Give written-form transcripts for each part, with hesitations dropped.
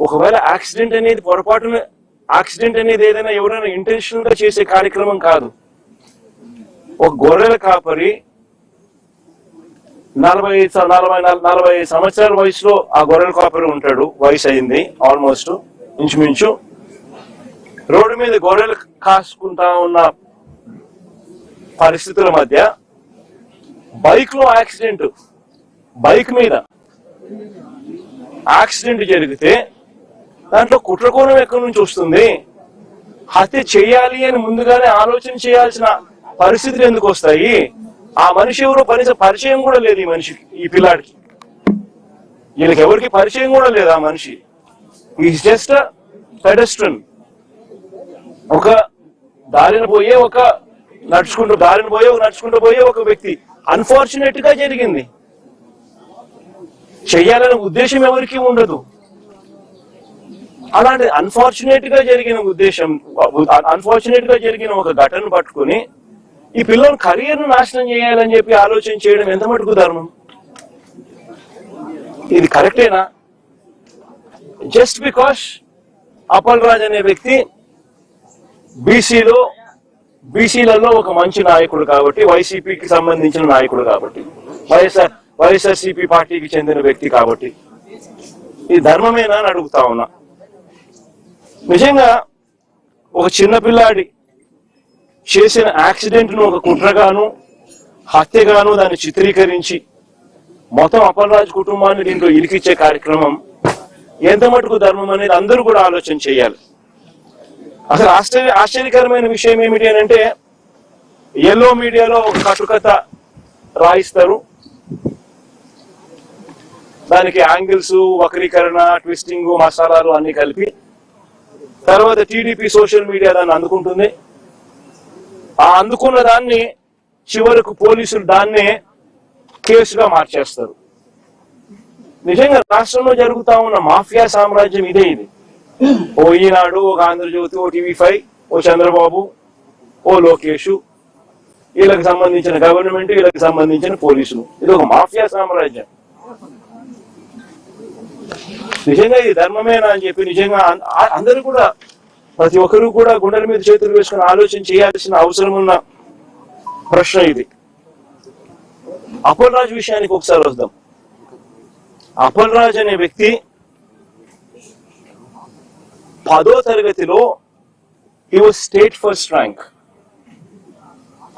ఒకవేళ యాక్సిడెంట్ అనేది పొరపాటున యాక్సిడెంట్ అనేది ఏదైనా ఎవరైనా ఇంటెన్షనల్ గా చేసే కార్యక్రమం కాదు. ఒక గొర్రెల కాపరి 40 సంవత్సరాల వయసులో ఆ గొర్రెల కాపరి ఉంటాడు. వయసు అయింది ఆల్మోస్ట్ ఇంచుమించు. రోడ్డు మీద గొర్రెలు కాసుకుంటా ఉన్న పరిస్థితుల మధ్య బైక్ లో యాక్సిడెంట్, బైక్ మీద యాక్సిడెంట్ జరిగితే దాంట్లో కుట్రకోణం ఎక్కడి నుంచి వస్తుంది? హత్య చేయాలి అని ముందుగానే ఆలోచన చేయాల్సిన పరిస్థితులు ఎందుకు వస్తాయి? ఆ మనిషి ఎవరో పరిచయం కూడా లేదు ఈ మనిషికి, ఈ పిల్లాడికి. వీళ్ళకి ఎవరికి పరిచయం కూడా లేదు. ఆ మనిషి ఈజ్ జస్ట్ పెడెస్ట్రన్. ఒక దారిన పోయే నడుచుకుంటూ పోయే ఒక వ్యక్తి. అన్ఫార్చునేట్ గా జరిగింది. చెయ్యాలనే ఉద్దేశం ఎవరికి ఉండదు. అలాంటి అన్ఫార్చునేట్ గా జరిగిన ఒక ఘటన పట్టుకుని ఈ పిల్లల కెరీర్ ను నాశనం చేయాలని చెప్పి ఆలోచన చేయడం ఎంత మటుకు ధర్మం? ఇది కరెక్టేనా? జస్ట్ బికాస్ అప్పల్ రాజ్ అనే వ్యక్తి బీసీలలో ఒక మంచి నాయకుడు కాబట్టి, వైసీపీకి సంబంధించిన నాయకుడు కాబట్టి, వైఎస్ఆర్సీపీ పార్టీకి చెందిన వ్యక్తి కాబట్టి ఇది ధర్మమేనా అని అడుగుతా ఉన్నా. నిజంగా ఒక చిన్నపిల్లాడి చేసిన యాక్సిడెంట్ ను ఒక కుట్రగాను హత్యగాను దాన్ని చిత్రీకరించి మొత్తం అప్పల్ రాజ్ కుటుంబాన్ని దీంట్లో ఇరికిచ్చే కార్యక్రమం ఎంత మటుకు ధర్మం అనేది అందరూ కూడా ఆలోచన చేయాలి. అసలు ఆశ్చర్యకరమైన విషయం ఏమిటి అని అంటే, ఎల్లో మీడియాలో ఒక కట్టుకథ రాయిస్తారు. దానికి యాంగిల్స్, వక్రీకరణ, ట్విస్టింగ్, మసాలాలు అన్ని కలిపి తర్వాత టీడీపీ సోషల్ మీడియా దాన్ని అందుకుంటుంది. ఆ అందుకున్న దాన్ని చివరకు పోలీసులు దాన్నే కేసుగా మార్చేస్తారు. నిజంగా రాష్ట్రంలో జరుగుతా ఉన్న మాఫియా సామ్రాజ్యం ఇదే. ఇది ఓ ఈనాడు, ఒక ఆంధ్రజ్యోతి, ఓ టీవీ5, ఓ చంద్రబాబు, ఓ లోకేష్, వీళ్ళకి సంబంధించిన గవర్నమెంట్, వీళ్ళకి సంబంధించిన పోలీసులు. ఇది ఒక మాఫియా సామ్రాజ్యం. నిజంగా ఇది ధర్మమేనా అని చెప్పి నిజంగా అందరూ కూడా, ప్రతి ఒక్కరూ కూడా గుండెల మీద చేతులు వేసుకుని ఆలోచన చేయాల్సిన అవసరం ఉన్న ప్రశ్న ఇది. అప్పల్ రాజ్ విషయానికి ఒకసారి వద్దాం. అప్పల్ రాజ్ అనే వ్యక్తి 10వ తరగతిలో he was state first rank.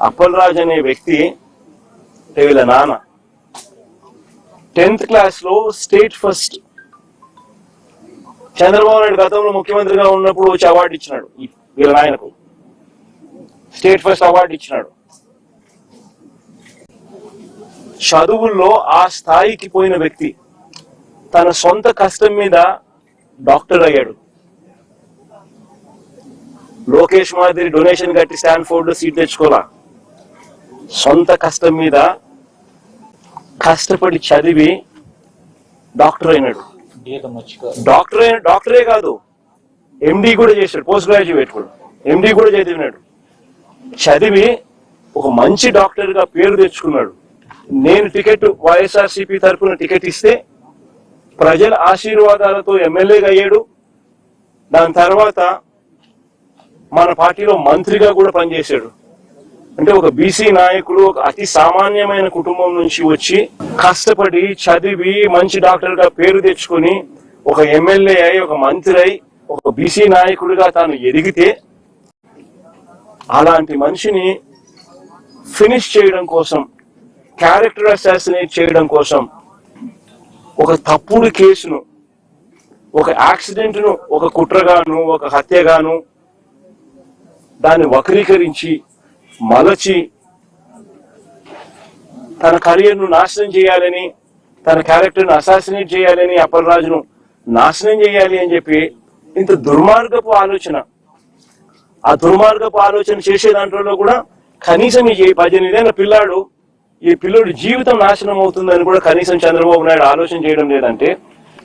Appal Raj అనే వ్యక్తి వీళ్ళ నాన్న 10th క్లాస్ లో స్టేట్ ఫస్ట్. చంద్రబాబు నాయుడు గతంలో ముఖ్యమంత్రిగా ఉన్నప్పుడు వచ్చి అవార్డు ఇచ్చినాడు వీళ్ళ నాయనకు, స్టేట్ ఫస్ట్ అవార్డు ఇచ్చినాడు. చదువుల్లో ఆ స్థాయికి పోయిన వ్యక్తి తన సొంత కష్టం మీద డాక్టర్ అయ్యాడు. లోకేష్ మాదిరి డొనేషన్ కట్టి స్టాన్ఫోర్డ్ లో సీట్ తెచ్చుకోవాలా, సొంత కష్టం మీద కష్టపడి చదివి డాక్టర్ అయినాడు. డాక్టరే కాదు, ఎండి కూడా చేశాడు. పోస్ట్ గ్రాడ్యుయేట్ కూడా, ఎండి కూడా చదివినాడు. చదివి ఒక మంచి డాక్టర్ గా పేరు తెచ్చుకున్నాడు. నేను టికెట్ వైఎస్ఆర్సీపీ తరఫున టికెట్ ఇస్తే ప్రజల ఆశీర్వాదాలతో ఎమ్మెల్యేగా అయ్యాడు. దాని తర్వాత మన పార్టీలో మంత్రిగా కూడా పనిచేశాడు. అంటే ఒక బీసీ నాయకుడు, ఒక అతి సామాన్యమైన కుటుంబం నుంచి వచ్చి కష్టపడి చదివి మంచి డాక్టర్ గా పేరు తెచ్చుకుని ఒక ఎమ్మెల్యే అయి, ఒక మంత్రి అయి, ఒక బీసీ నాయకుడిగా తాను ఎదిగితే, అలాంటి మనిషిని ఫినిష్ చేయడం కోసం, క్యారెక్టర్ అసాసినేట్ చేయడం కోసం ఒక తప్పుడు కేసును, ఒక యాక్సిడెంట్ ను ఒక కుట్రగాను, ఒక హత్యగాను దాన్ని వక్రీకరించి మలచి తన కెరీర్ ను నాశనం చేయాలని, తన క్యారెక్టర్ ను అసాసినేట్ చేయాలని, అప్పల్ రాజును నాశనం చేయాలి అని చెప్పి ఇంత దుర్మార్గపు ఆలోచన. ఆ దుర్మార్గపు ఆలోచన చేసే దాంట్లో కూడా కనీసం ఈ 18 ఏళ్ల పిల్లాడు, ఈ పిల్లోడి జీవితం నాశనం అవుతుందని కూడా కనీసం చంద్రబాబు నాయుడు ఆలోచన చేయడం లేదంటే,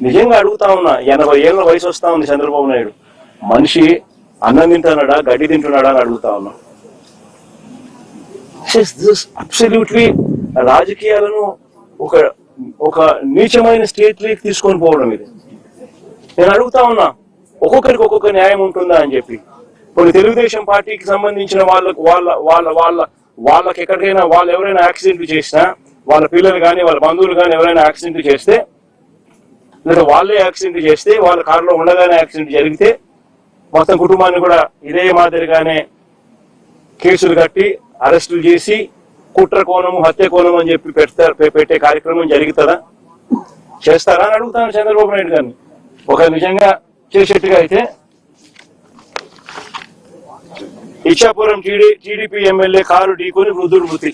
నిజంగా అడుగుతా ఉన్నా, 80 ఏళ్ల వయసు వస్తా ఉంది చంద్రబాబు నాయుడు, మనిషి అన్నం తింటున్నాడా, గడ్డి తింటున్నాడా అని అడుగుతా ఉన్నా. అబ్సల్యూట్లీ రాజకీయాలను ఒక నీచమైన స్టేట్ లీగ్ తీసుకొని పోవడం ఇది. నేను అడుగుతా ఉన్నా, ఒక్కొక్కరికి ఒక్కొక్క న్యాయం ఉంటుందా అని చెప్పి. కొన్ని తెలుగుదేశం పార్టీకి సంబంధించిన వాళ్ళకి ఎక్కడికైనా వాళ్ళు ఎవరైనా యాక్సిడెంట్లు చేసినా, వాళ్ళ పిల్లలు కానీ వాళ్ళ బంధువులు కానీ ఎవరైనా యాక్సిడెంట్లు చేస్తే, లేదా వాళ్ళే యాక్సిడెంట్ చేస్తే, వాళ్ళ కారులో ఉండగానే యాక్సిడెంట్ జరిగితే మొత్తం కుటుంబాన్ని కూడా ఇదే మాదిరిగానే కేసులు కట్టి అరెస్టులు చేసి కుట్ర కోణము హత్య కోణం అని చెప్పి పెట్టే కార్యక్రమం జరుగుతుందా? చేస్తారా అని అడుగుతాను చంద్రబాబు నాయుడు గారిని. ఒక నిజంగా చేసేట్టుగా అయితే ఇచ్చాపురం టీడీపీ ఎమ్మెల్యే కారు ఢీకొని వృద్ధుడు మృతి.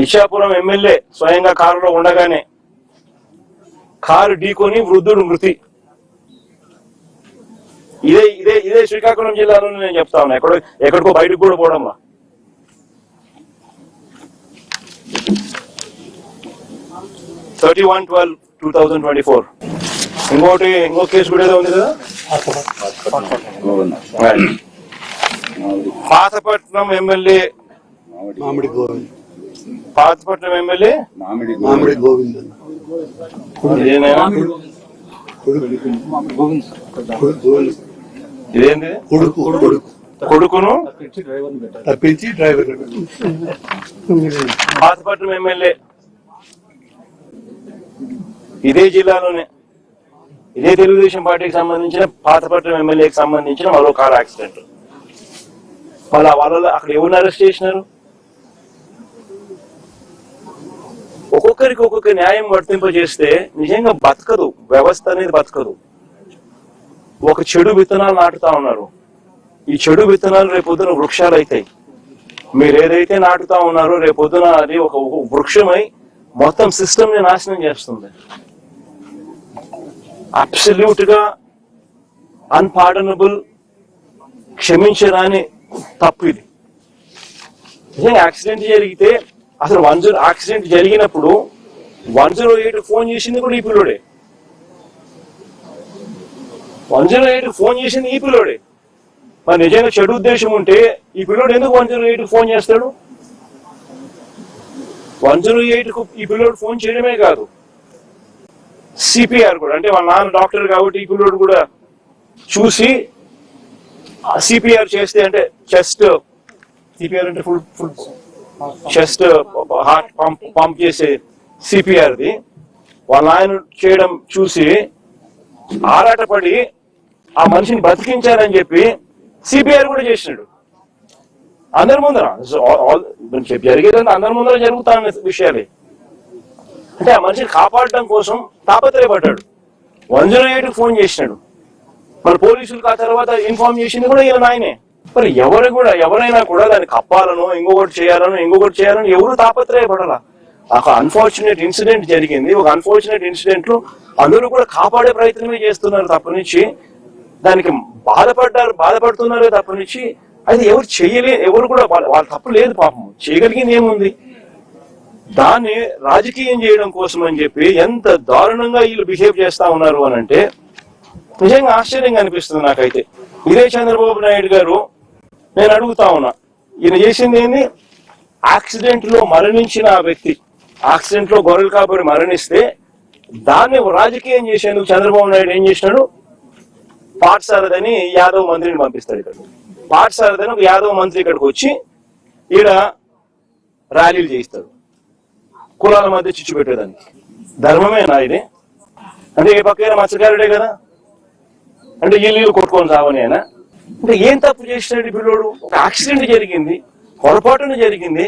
ఇచ్చాపురం ఎమ్మెల్యే స్వయంగా కారులో ఉండగానే కారు ఢీకొని వృద్ధుడు మృతి. ఇదే శ్రీకాకుళం జిల్లాలోనే నేను చెప్తా ఉన్నా, ఎక్కడికో బయటకు కూడా పోవడంలా. ఇంకో కేసు కూడా ఏదో ఉంది కదా, పాతపట్నం ఎమ్మెల్యే మామిడి గోవింద్ ఇదేంటి కొడుకును తప్పించి డ్రైవర్. పాతపట్నం ఎమ్మెల్యే ఇదే జిల్లాలోనే ఇదే తెలుగుదేశం పార్టీకి సంబంధించిన పాతపట్నం ఎమ్మెల్యేకి సంబంధించిన మరో కార్ యాక్సిడెంట్. వాళ్ళ అక్కడ ఎవరిని అరెస్ట్ చేసినారు? ఒక్కొక్కరికి ఒక్కొక్క న్యాయం వర్తింపజేస్తే నిజంగా బతకదు, వ్యవస్థ అనేది బతకదు. ఒక చెడు విత్తనాలు నాటుతా ఉన్నారు. ఈ చెడు విత్తనాలు రేపొద్దున వృక్షాలు అవుతాయి. మీరు ఏదైతే నాటుతా ఉన్నారో రేపొద్దున అది ఒక వృక్షమై మొత్తం సిస్టమ్ ని నాశనం చేస్తుంది. అబ్సల్యూట్ గా అన్పార్డనబుల్, క్షమించరాని తప్పు ఇది. నిజంగా యాక్సిడెంట్ జరిగితే అసలు యాక్సిడెంట్ జరిగినప్పుడు 108 ఫోన్ చేసింది కూడా ఈ పిల్లోడే. 108 ఫోన్ చేసింది ఈ పిల్లోడే. మరి నిజంగా చెడు ఉద్దేశం ఉంటే ఈ పిల్లోడు ఎందుకు 108 ఫోన్ చేస్తాడు? 108కు ఈ పిల్లోడు ఫోన్ చేయడమే కాదు, సిపిఆర్ కూడా, అంటే వాళ్ళ నాన్న డాక్టర్ కాబట్టి ఈ పిల్లోడు కూడా చూసి సిపిఆర్ చేస్తే, అంటే చెస్ట్ సిపిఆర్ అంటే ఫుల్ చెస్ట్ హార్ట్ పంప్ చేసే సిపిఆర్ది వాళ్ళ ఆయన చేయడం చూసి ఆరాటపడి ఆ మనిషిని బతికించాలని చెప్పి సిపిఆర్ కూడా చేసినాడు అందరి ముందర. జరిగేదంతా అందరి ముందర జరుగుతున్న విషయాలే. అంటే ఆ మనిషిని కాపాడడం కోసం తాపత్రయపడ్డాడు. 108కి ఫోన్ చేసినాడు. మరి పోలీసులకు ఆ తర్వాత ఇన్ఫార్మ్ చేసింది కూడా ఈయన ఆయనే. మరి ఎవరైనా కూడా దాన్ని కప్పాలనో ఇంకొకటి చేయాలనో ఎవరు తాపత్రయపడాలా? ఒక అన్ఫార్చునేట్ ఇన్సిడెంట్ జరిగింది. ఒక అన్ఫార్చునేట్ ఇన్సిడెంట్ లో అందరూ కూడా కాపాడే ప్రయత్నమే చేస్తున్నారు తప్పనిచ్చి, దానికి బాధపడుతున్నారే తప్పనిచ్చి అది ఎవరు కూడా వాళ్ళ తప్పు లేదు. పాపం చేయగలిగింది ఏముంది? దాన్ని రాజకీయం చేయడం కోసం అని చెప్పి ఎంత దారుణంగా వీళ్ళు బిహేవ్ చేస్తా ఉన్నారు అని అంటే నిజంగా ఆశ్చర్యంగా అనిపిస్తుంది నాకైతే. ఇదే చంద్రబాబు నాయుడు గారు, నేను అడుగుతా ఉన్నా, ఈయన చేసింది ఏంది? యాక్సిడెంట్ లో మరణించిన ఆ వ్యక్తి, యాక్సిడెంట్ లో గొర్రెలు కాబట్టి మరణిస్తే దాన్ని రాజకీయం చేసేందుకు చంద్రబాబు నాయుడు ఏం చేసినాడు? పాఠశాలని యాదవ్ మంత్రిని పంపిస్తాడు. ఇక్కడ పాఠశాలని ఒక యాదవ్ మంత్రి ఇక్కడికి వచ్చి ఈడ ర్యాలీలు చేయిస్తాడు, కులాల మధ్య చిచ్చు పెట్టేదానికి. ధర్మమేనా ఇది? అంటే ఏ పక్కన మత్స్యకారుడే కదా, అంటే ఇల్లు కొట్టుకొని సావని అయినా. అంటే ఏం తప్పు చేసినాడు పిల్లోడు? ఒక యాక్సిడెంట్ జరిగింది, పొరపాటున జరిగింది.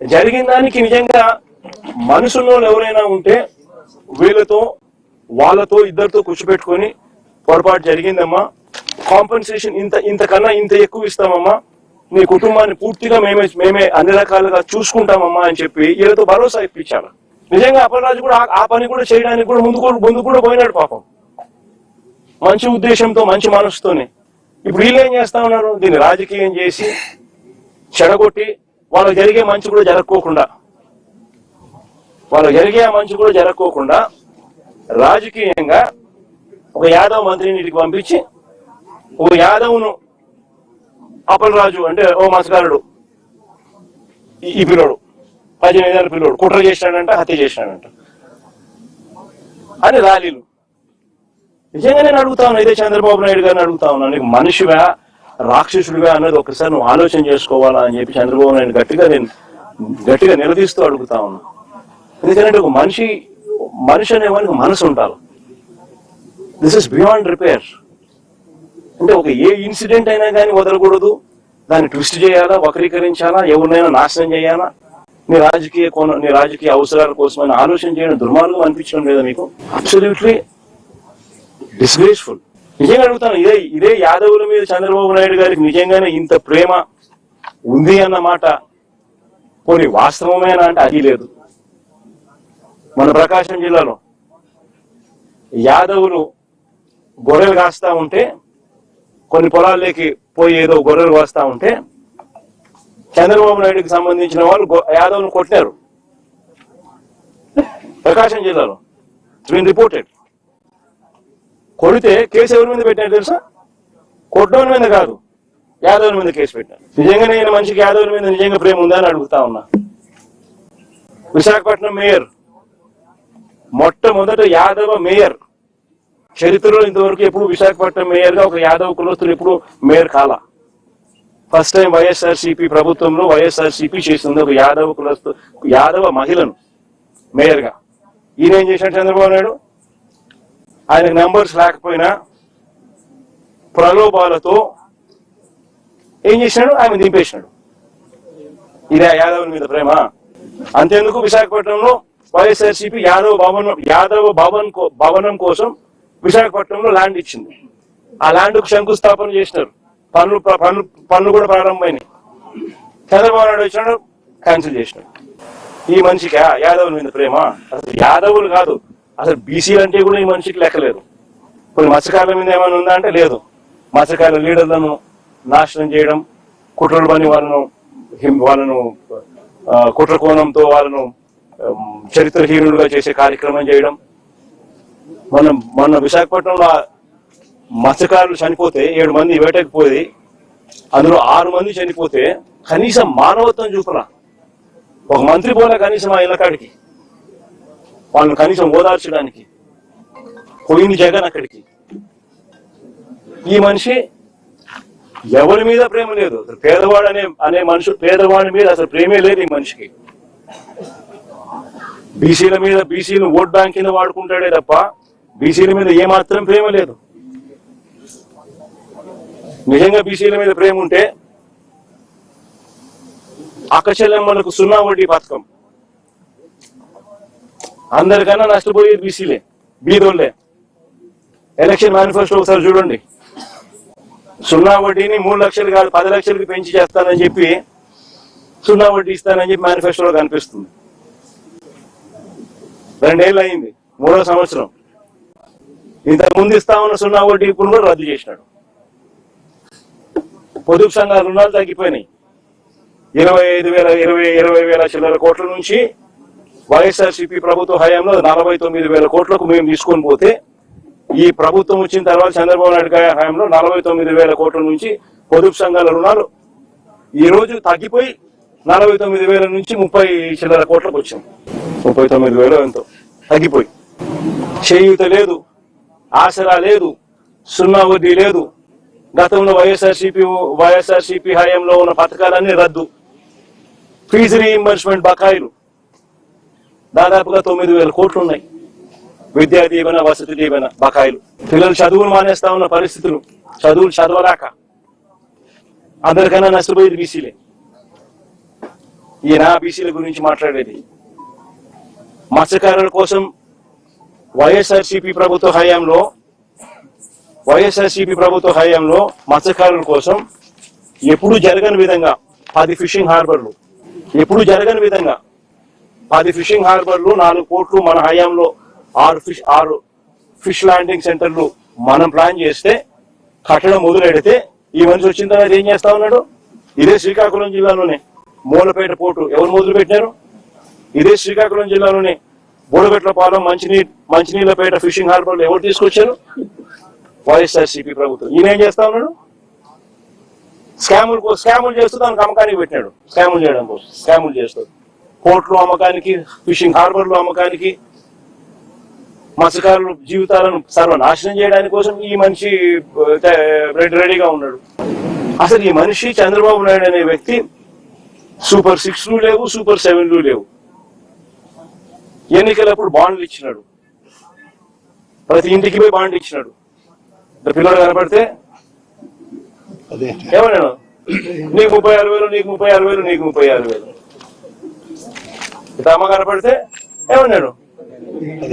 జరిగిన దానికి నిజంగా మనుషుల్లో ఎవరైనా ఉంటే వాళ్ళతో ఇద్దరితో కూర్చోబెట్టుకొని పొరపాటు జరిగిందమ్మా, కాంపెన్సేషన్ ఇంతకన్నా ఇంత ఎక్కువ ఇస్తామమ్మా, నీ కుటుంబాన్ని పూర్తిగా మేమే అన్ని రకాలుగా చూసుకుంటామమ్మా అని చెప్పి వీళ్ళతో భరోసా ఇప్పించాలి. నిజంగా అప్పలరాజు కూడా ఆ పని కూడా చేయడానికి కూడా ముందు కూడా పోయినాడు పాపం, మంచి ఉద్దేశంతో మంచి మనసుతోనే. ఇప్పుడు వీళ్ళు ఏం చేస్తా ఉన్నారు? దీన్ని రాజకీయం చేసి చెడగొట్టి వాళ్ళకి జరిగే మంచి కూడా జరగకోకుండా రాజకీయంగా ఒక యాదవ్ మంత్రిని ఇంటికి పంపించి ఒక యాదవ్ను అప్పలరాజు అంటే ఓ మత్స్యకారుడు ఈ పిల్లోడు 18 ఏళ్ళ పిల్లోడు కుట్ర చేసినాడంట, హత్య చేసినాడంట అని ర్యాలీలు. నిజంగా నేను అడుగుతా ఉన్నా, ఇదే చంద్రబాబు నాయుడు గారిని అడుగుతా ఉన్నా, నీకు మనిషివా రాక్షసుడివా అన్నది ఒకసారి నువ్వు ఆలోచన చేసుకోవాలా అని చెప్పి చంద్రబాబు నాయుడు గట్టిగా నిలదీస్తూ అడుగుతా ఉన్నా. ఎందుకంటే ఒక మనిషి అనేవానికి మనసు ఉండాలి. This is beyond repair. అంటే ఒక ఏ ఇన్సిడెంట్ అయినా కానీ వదలకూడదు, దాన్ని ట్విస్ట్ చేయాలా, వక్రీకరించాలా, ఎవరినైనా నాశనం చేయాలా, నీ రాజకీయ అవసరాల కోసమని ఆలోచన చేయడం దుర్మార్గం అనిపించడం లేదా మీకు? Absolutely disgraceful. నిజంగా అడుగుతాను, ఇదే యాదవుల మీద చంద్రబాబు నాయుడు గారికి నిజంగానే ఇంత ప్రేమ ఉంది అన్నమాట కొన్ని వాస్తవమేనా అంటే అది లేదు. మన ప్రకాశం జిల్లాలో యాదవులు గొర్రెలు కాస్తా ఉంటే, కొన్ని పొలాల్లోకి పోయి ఏదో గొర్రెలు కాస్తా ఉంటే చంద్రబాబు నాయుడుకి సంబంధించిన వాళ్ళు యాదవులను కొట్టారు ప్రకాశం జిల్లాలో. It's been reported. కొడితే కేసు ఎవరి మీద పెట్టారు తెలుసా? కొట్టడం మీద కాదు, యాదవుల మీద కేసు పెట్టారు. నిజంగా నేను మనిషికి యాదవుల మీద నిజంగా ప్రేమ ఉందా అని అడుగుతా ఉన్నా. విశాఖపట్నం మేయర్, మొట్టమొదట యాదవ మేయర్ చరిత్రలో ఇంతవరకు ఎప్పుడు విశాఖపట్నం మేయర్ గా ఒక యాదవ కులస్తులు ఎప్పుడు మేయర్ కాల. ఫస్ట్ టైం వైఎస్ఆర్సీపీ ప్రభుత్వంలో వైఎస్ఆర్సీపీ చేసింది ఒక యాదవ మహిళను మేయర్ గా. ఈయన ఏం చేశాడు చంద్రబాబు నాయుడు? ఆయన నెంబర్స్ లేకపోయినా ప్రలోభాలతో ఏం చేసినాడు? ఆయన దింపేసినాడు. ఇదే యాదవుల మీద ప్రేమ. అంతేందుకు విశాఖపట్నంలో వైఎస్ఆర్సీపీ యాదవ భవనం కోసం విశాఖపట్నంలో ల్యాండ్ ఇచ్చింది. ఆ ల్యాండ్కు శంకుస్థాపన చేసినారు. పనులు కూడా ప్రారంభమైనాయి. చంద్రబాబు నాయుడు వచ్చినాడు, క్యాన్సిల్ చేసినాడు. ఈ మనిషికి యాదవుల మీద ప్రేమ? అసలు యాదవులు కాదు, అసలు బీసీలు అంటే కూడా ఈ మనిషికి లెక్కలేదు. కొన్ని మత్స్యకారుల మీద ఏమైనా ఉందా అంటే లేదు. మత్స్యకారుల లీడర్లను నాశనం చేయడం, కుట్రలు పని వాళ్ళను కుట్ర కోణంతో వాళ్ళను చరిత్రహీనులుగా చేసే కార్యక్రమం చేయడం. మొన్న విశాఖపట్నంలో మత్స్యకారులు చనిపోతే 7 మంది వేటకు పోయి అందులో 6 మంది చనిపోతే కనీసం మానవత్వం చూపరా. ఒక మంత్రి పోలే కనీసం ఆ ఇళ్ళకాడికి, వాళ్ళని కనీసం ఓదార్చడానికి. పోయింది జగన్ అక్కడికి. ఈ మనిషి ఎవరి మీద ప్రేమ లేదు. పేదవాడు అనే మనిషి, పేదవాడి మీద అసలు ప్రేమే లేదు ఈ మనిషికి. బీసీలు ఓట్ బ్యాంక్ కింద వాడుకుంటాడే తప్ప బీసీల మీద ఏమాత్రం ప్రేమ లేదు. నిజంగా బీసీల మీద ప్రేమ ఉంటే అక్కచెల్లెమ్మలకు 0 వడ్డీ పథకం. అందరికన్నా నష్టపోయేది బీసీలే, బీదోళ్లే. ఎలక్షన్ మేనిఫెస్టో ఒకసారి చూడండి. 0 వడ్డీని 3 లక్షలు కాదు 10 లక్షలకి పెంచి చేస్తానని చెప్పి 0 వడ్డీ ఇస్తానని చెప్పి మేనిఫెస్టోలో కనిపిస్తుంది. 2 ఏళ్ళు అయింది, 3వ సంవత్సరం. ఇంతకు ముందు ఇస్తా ఉన్న 0 వడ్డీ ఇప్పుడు కూడా రద్దు చేసినాడు. పొదుపు సంఘాల రుణాలు తగ్గిపోయినాయి. 20,000 చిల్లర కోట్ల నుంచి వైఎస్ఆర్సీపీ ప్రభుత్వ హయాంలో 49,000 కోట్లకు మేము తీసుకొని పోతే, ఈ ప్రభుత్వం వచ్చిన తర్వాత చంద్రబాబు నాయుడు గారి హయాంలో 49,000 కోట్ల నుంచి పొదుపు సంఘాల రుణాలు ఈ రోజు తగ్గిపోయి 49,000 నుంచి 30 చిల్లర కోట్లకు వచ్చింది. 39,000 ఎంతో తగ్గిపోయి. చేయూత లేదు, ఆసరా లేదు, 0 వడ్డీ లేదు. గతంలో వైఎస్ఆర్సీపీ హయాంలో ఉన్న పథకాలన్నీ రద్దు. ఫీజు రీఇంబర్స్మెంట్ బకాయిలు దాదాపుగా 9,000 కోట్లు ఉన్నాయి. విద్యా దీవెన, వసతి దీవెన బకాయిలు. పిల్లలు చదువులు మానేస్తా ఉన్న పరిస్థితులు, చదువులు చదవలేక. అందరికన్నా నష్టపోయేది బీసీలే. ఈయన బీసీల గురించి మాట్లాడేది. మత్స్యకారుల కోసం వైఎస్ఆర్సీపీ ప్రభుత్వ హయాంలో మత్స్యకారుల కోసం ఎప్పుడు జరగని విధంగా 10 ఫిషింగ్ హార్బర్లు, 10 ఫిషింగ్ హార్బర్లు, 4 కోట్లు మన హయాంలో 6 ఫిష్ ల్యాండింగ్ సెంటర్లు మనం ప్లాన్ చేస్తే కట్టడం మొదలెడితే ఈ మనిషి వచ్చిన తర్వాత ఏం చేస్తా ఉన్నాడు? ఇదే శ్రీకాకుళం జిల్లాలోనే మూలపేట పోర్టు ఎవరు మొదలు పెట్టారు? ఇదే శ్రీకాకుళం జిల్లాలోనే బోడగట్లపాలెం, మంచినీళ్ళపేట ఫిషింగ్ హార్బర్లు ఎవరు తీసుకొచ్చారు? వైఎస్ఆర్సీపీ ప్రభుత్వం. ఈయన ఏం చేస్తా ఉన్నాడు? స్కాములు చేస్తూ దానికి అమ్మకానికి పెట్టినాడు. స్కాములు చేయడం కోసం స్కాములు చేస్తూ పోర్టులు అమ్మకానికి, ఫిషింగ్ హార్బర్లు అమ్మకానికి, మత్స్యకారుల జీవితాలను సర్వనాశనం చేయడానికి కోసం ఈ మనిషి రెడీగా ఉన్నాడు. అసలు ఈ మనిషి చంద్రబాబు నాయుడు అనే వ్యక్తి సూపర్ 6లు లేవు, సూపర్ 7లు లేవు. ఎన్నికలప్పుడు బాండ్లు ఇచ్చినాడు, ప్రతి ఇంటికి పోయి బాండ్ ఇచ్చినాడు. పిల్లలు కనపడితే అదే ఏమన్నాడు, నీకు 36,000, నీకు 36,000, నీకు 36,000. అమ్మ కనపడితే ఏమన్నాడు,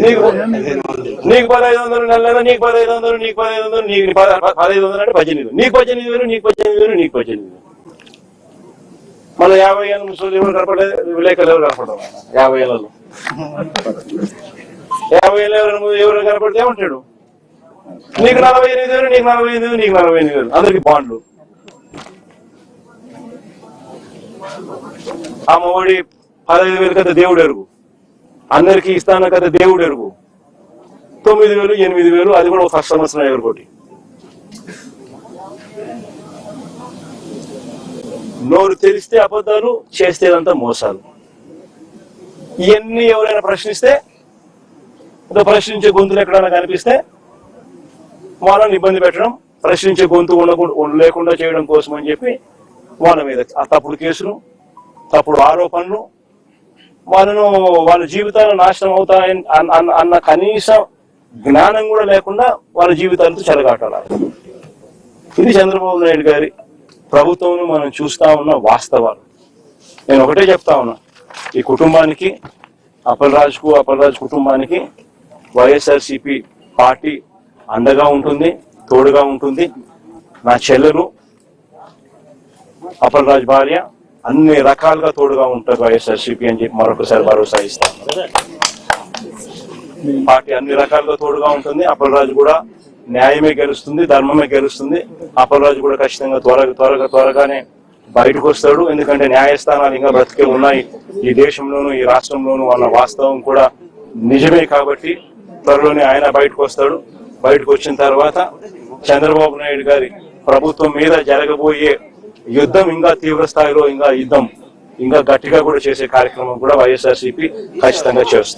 నీకు 1500 నెల, నీకు 1500, నీకు 1500, నీకు 1500 అంటే 18,000, నీకు 18,000, నీకు 18,000, నీకు 18,000. మళ్ళీ 50 ఏళ్ళ ముసలి ఎవరు కనపడలేదు, విలేకరులు ఎవరు కనపడవు. 50 ఏళ్ళలో 50 ఏళ్ళ ఎవరు కనపడితే ఏమంటాడు, నీకు 48,000, నీకు 48,000, నీకు 48,000. అందరికి బాండ్లు. అమ్మఒడి 15,000 కదా దేవుడు ఎరుగు, అందరికి ఇస్తాను కదా దేవుడు ఎరుగు. 9,000, 8,000, అది కూడా ఒక ఫస్ట్ సంవత్సరం ఎవరికోటి. నోరు తెలిస్తే అబద్ధాలు, చేస్తేదంతా మోసాలు. ఇవన్నీ ఎవరైనా ప్రశ్నిస్తే, ప్రశ్నించే గొంతులు ఎక్కడైనా కనిపిస్తే వాళ్ళని ఇబ్బంది పెట్టడం, ప్రశ్నించే గొంతు లేకుండా చేయడం కోసం అని చెప్పి వాళ్ళ మీద ఆ తప్పుడు కేసులు, తప్పుడు ఆరోపణలు, వాళ్ళ జీవితాలు నాశనం అవుతాయని అన్న కనీస జ్ఞానం కూడా లేకుండా వాళ్ళ జీవితాలతో చెలగాటాలి. ఇది చంద్రబాబు నాయుడు గారి ప్రభుత్వం మనం చూస్తా ఉన్న వాస్తవాలు. నేను ఒకటే చెప్తా ఉన్నా, ఈ కుటుంబానికి, అప్పలరాజు కుటుంబానికి వైఎస్ఆర్సీపీ పార్టీ అండగా ఉంటుంది, తోడుగా ఉంటుంది. నా చెల్లెలు అప్పలరాజు భార్య అన్ని రకాలుగా తోడుగా ఉంటారు వైఎస్ఆర్సీపీ అని చెప్పి మరొకసారి భరోసా ఇస్తాను. పార్టీ అన్ని రకాలుగా తోడుగా ఉంటుంది. అప్పలరాజు కూడా న్యాయమే గెలుస్తుంది, ధర్మమే గెలుస్తుంది. అప్పలరాజు కూడా ఖచ్చితంగా త్వరగానే బయటకు వస్తాడు. ఎందుకంటే న్యాయస్థానాలు ఇంకా బ్రతికే ఉన్నాయి ఈ దేశంలోను, ఈ రాష్ట్రంలోను అన్న వాస్తవం కూడా నిజమే. కాబట్టి త్వరలోనే ఆయన బయటకు వస్తాడు. బయటకు వచ్చిన తర్వాత చంద్రబాబు నాయుడు గారి ప్రభుత్వం మీద జరగబోయే యుద్ధం ఇంకా తీవ్ర స్థాయిలో, ఇంకా గట్టిగా కూడా చేసే కార్యక్రమం కూడా వైఎస్ఆర్సీపీ ఖచ్చితంగా చేస్తుంది.